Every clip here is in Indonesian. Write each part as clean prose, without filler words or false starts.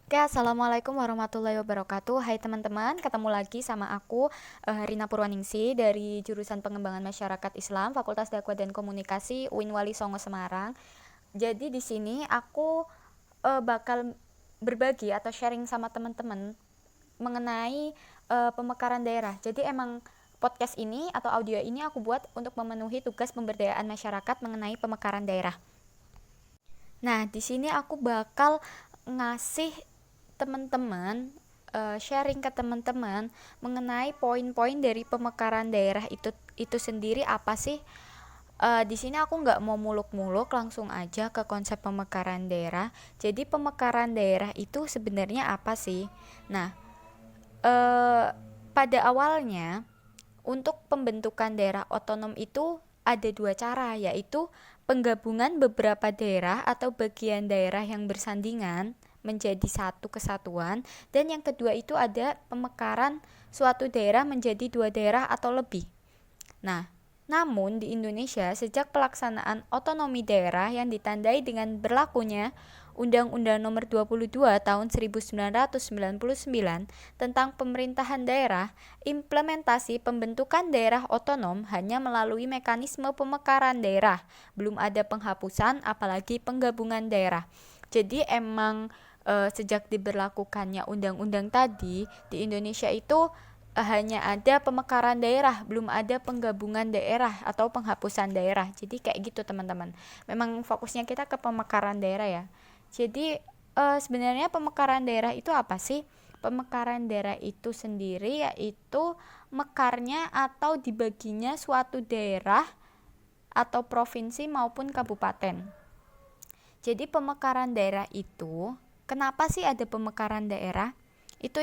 Oke, Assalamualaikum warahmatullahi wabarakatuh. Hai teman-teman, ketemu lagi sama aku, Rina Purwaningsi dari jurusan Pengembangan Masyarakat Islam, Fakultas Dakwah dan Komunikasi UIN Wali Songo Semarang. Jadi di sini aku bakal berbagi atau sharing sama teman-teman mengenai pemekaran daerah. Jadi emang podcast ini atau audio ini aku buat untuk memenuhi tugas pemberdayaan masyarakat mengenai pemekaran daerah. Nah, di sini aku bakal ngasih teman-teman sharing ke teman-teman mengenai poin-poin dari pemekaran daerah itu sendiri apa sih. Di sini aku nggak mau muluk-muluk, langsung aja ke konsep pemekaran daerah. Jadi pemekaran daerah itu sebenarnya apa sih? Nah, eh, pada awalnya untuk pembentukan daerah otonom itu ada dua cara, yaitu penggabungan beberapa daerah atau bagian daerah yang bersandingan menjadi satu kesatuan, dan yang kedua itu ada pemekaran suatu daerah menjadi dua daerah atau lebih. Nah, namun di Indonesia sejak pelaksanaan otonomi daerah yang ditandai dengan berlakunya Undang-Undang Nomor 22 Tahun 1999 tentang Pemerintahan Daerah, implementasi pembentukan daerah otonom hanya melalui mekanisme pemekaran daerah, belum ada penghapusan apalagi penggabungan daerah. Jadi emang sejak diberlakukannya undang-undang tadi di Indonesia itu hanya ada pemekaran daerah, belum ada penggabungan daerah atau penghapusan daerah. Jadi kayak gitu teman-teman. Memang fokusnya kita ke pemekaran daerah ya. Jadi sebenarnya pemekaran daerah itu apa sih? Pemekaran daerah itu sendiri yaitu mekarnya atau dibaginya suatu daerah atau provinsi maupun kabupaten. Jadi pemekaran daerah itu, kenapa sih ada pemekaran daerah? Itu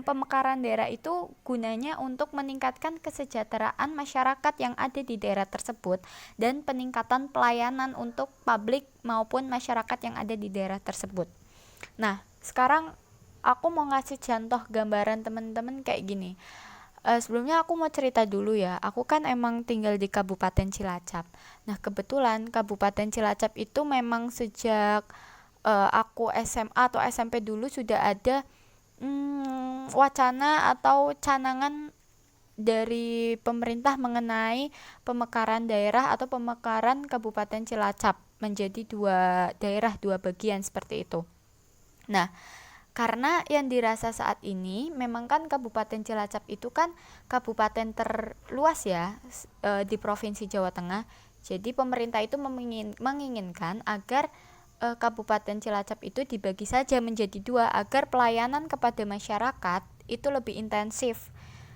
pemekaran daerah itu gunanya untuk meningkatkan kesejahteraan masyarakat yang ada di daerah tersebut dan peningkatan pelayanan untuk publik maupun masyarakat yang ada di daerah tersebut. Nah, sekarang aku mau ngasih contoh gambaran teman-teman kayak gini. Sebelumnya aku mau cerita dulu ya. Aku kan emang tinggal di Kabupaten Cilacap. Nah, kebetulan Kabupaten Cilacap itu memang sejak aku SMA atau SMP dulu sudah ada wacana atau canangan dari pemerintah mengenai pemekaran daerah atau pemekaran Kabupaten Cilacap menjadi dua daerah, dua bagian seperti itu. Nah, karena yang dirasa saat ini memang kan Kabupaten Cilacap itu kan kabupaten terluas ya di Provinsi Jawa Tengah. Jadi pemerintah itu menginginkan agar Kabupaten Cilacap itu dibagi saja menjadi dua agar pelayanan kepada masyarakat itu lebih intensif.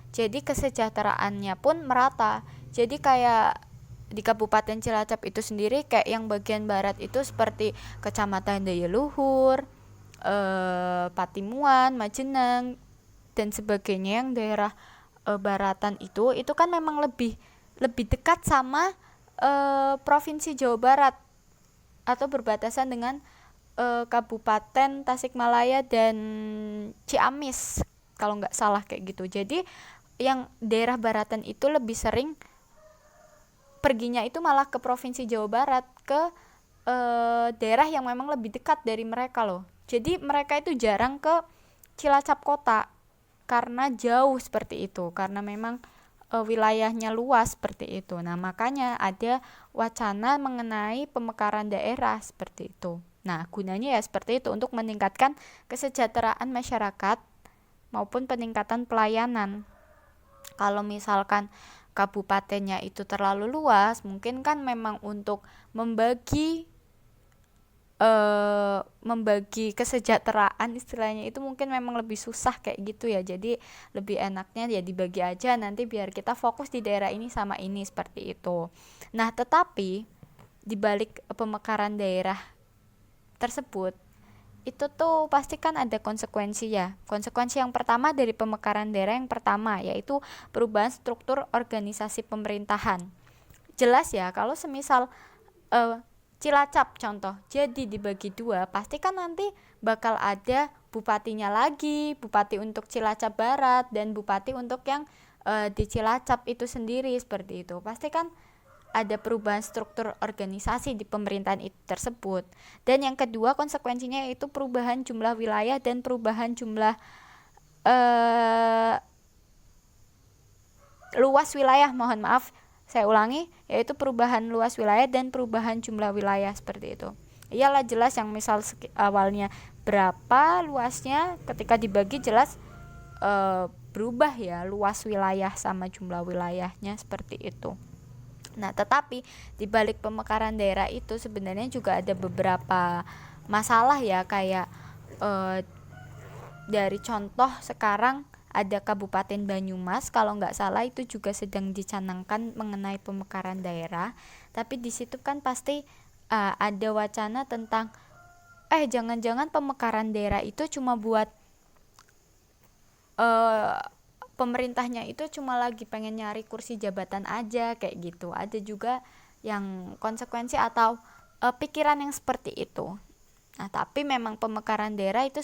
Jadi kesejahteraannya pun merata. Jadi kayak di Kabupaten Cilacap itu sendiri kayak yang bagian barat itu seperti Kecamatan Daya Luhur, Patimuan, Majenang dan sebagainya. Yang daerah baratan itu kan memang lebih lebih dekat sama Provinsi Jawa Barat atau berbatasan dengan Kabupaten Tasikmalaya dan Ciamis kalau nggak salah kayak gitu. Jadi yang daerah baratan itu lebih sering perginya itu malah ke Provinsi Jawa Barat, ke daerah yang memang lebih dekat dari mereka loh. Jadi mereka itu jarang ke Cilacap kota karena jauh seperti itu, karena memang wilayahnya luas seperti itu. Nah, makanya ada wacana mengenai pemekaran daerah seperti itu. Nah, gunanya ya seperti itu untuk meningkatkan kesejahteraan masyarakat maupun peningkatan pelayanan. Kalau misalkan kabupatennya itu terlalu luas, mungkin kan memang untuk membagi membagi kesejahteraan istilahnya itu mungkin memang lebih susah kayak gitu ya. Jadi lebih enaknya ya dibagi aja, nanti biar kita fokus di daerah ini sama ini seperti itu. Nah, tetapi di balik pemekaran daerah tersebut itu tuh pasti kan ada konsekuensi ya. Konsekuensi yang pertama dari pemekaran daerah yang pertama yaitu perubahan struktur organisasi pemerintahan. Jelas ya kalau semisal uh, Cilacap contoh jadi dibagi dua, pasti kan nanti bakal ada bupatinya lagi, bupati untuk Cilacap Barat dan bupati untuk yang di Cilacap itu sendiri seperti itu. Pasti kan ada perubahan struktur organisasi di pemerintahan itu tersebut. Dan yang kedua konsekuensinya yaitu perubahan jumlah wilayah dan perubahan jumlah luas wilayah, mohon maaf saya ulangi, yaitu perubahan luas wilayah dan perubahan jumlah wilayah seperti itu. Iyalah jelas yang misal awalnya berapa luasnya ketika dibagi jelas berubah ya luas wilayah sama jumlah wilayahnya seperti itu. Nah, tetapi di balik pemekaran daerah itu sebenarnya juga ada beberapa masalah ya, kayak dari contoh sekarang ada Kabupaten Banyumas, kalau nggak salah itu juga sedang dicanangkan mengenai pemekaran daerah. Tapi di situ kan pasti ada wacana tentang jangan-jangan pemekaran daerah itu cuma buat pemerintahnya itu cuma lagi pengen nyari kursi jabatan aja kayak gitu. Ada juga yang konsekuensi atau pikiran yang seperti itu. Nah, tapi memang pemekaran daerah itu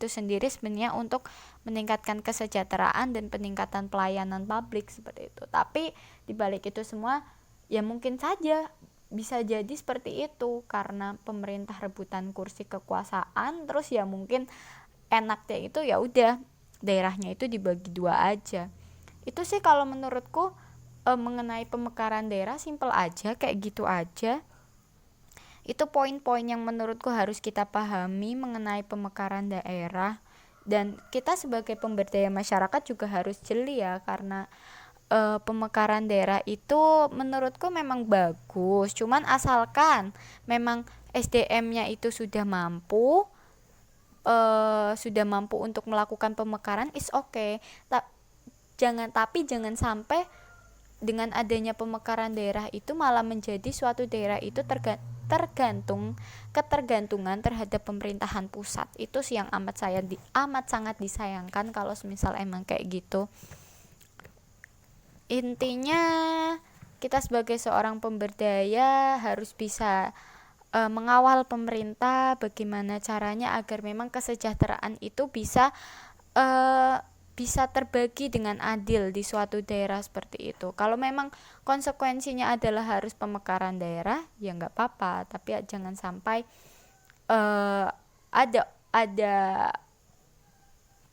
sendiri sebenarnya untuk meningkatkan kesejahteraan dan peningkatan pelayanan publik seperti itu. Tapi dibalik itu semua ya mungkin saja bisa jadi seperti itu karena pemerintah rebutan kursi kekuasaan, terus ya mungkin enaknya itu ya udah daerahnya itu dibagi dua aja. Itu sih kalau menurutku mengenai pemekaran daerah simpel aja kayak gitu aja. Itu poin-poin yang menurutku harus kita pahami mengenai pemekaran daerah, dan kita sebagai pemberdaya masyarakat juga harus jeli ya, karena pemekaran daerah itu menurutku memang bagus, cuman asalkan memang SDM-nya itu sudah mampu untuk melakukan pemekaran is okay. Jangan sampai dengan adanya pemekaran daerah itu malah menjadi suatu daerah itu ketergantungan terhadap pemerintahan pusat. Itu sih yang amat sangat disayangkan kalau misal emang kayak gitu. Intinya kita sebagai seorang pemberdaya harus bisa mengawal pemerintah bagaimana caranya agar memang kesejahteraan itu bisa terbagi dengan adil di suatu daerah seperti itu. Kalau memang konsekuensinya adalah harus pemekaran daerah, ya nggak apa-apa. Tapi jangan sampai ada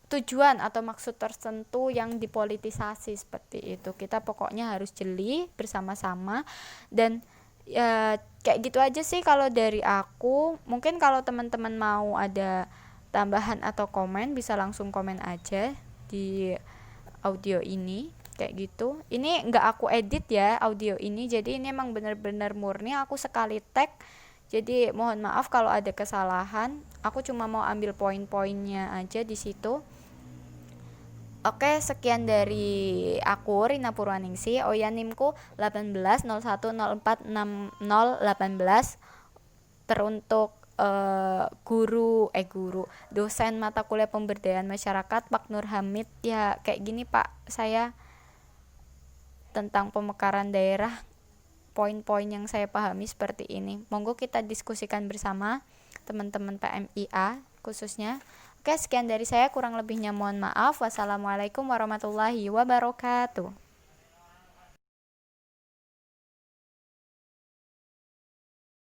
tujuan atau maksud tertentu yang dipolitisasi seperti itu. Kita pokoknya harus jeli bersama-sama, dan ya kayak gitu aja sih kalau dari aku. Mungkin kalau teman-teman mau ada tambahan atau komen bisa langsung komen aja di audio ini kayak gitu. Ini nggak aku edit ya audio ini, jadi ini emang bener-bener murni aku sekali tag. Jadi mohon maaf kalau ada kesalahan. Aku cuma mau ambil poin-poinnya aja di situ. Oke, sekian dari aku Rina Purwaningsi. NIM-ku 1801046018. Teruntuk guru dosen mata kuliah pemberdayaan masyarakat Pak Nur Hamid. Ya kayak gini Pak, saya tentang pemekaran daerah, poin-poin yang saya pahami seperti ini. Monggo kita diskusikan bersama teman-teman PMIA khususnya. Oke, sekian dari saya, kurang lebihnya mohon maaf. Wassalamualaikum warahmatullahi wabarakatuh.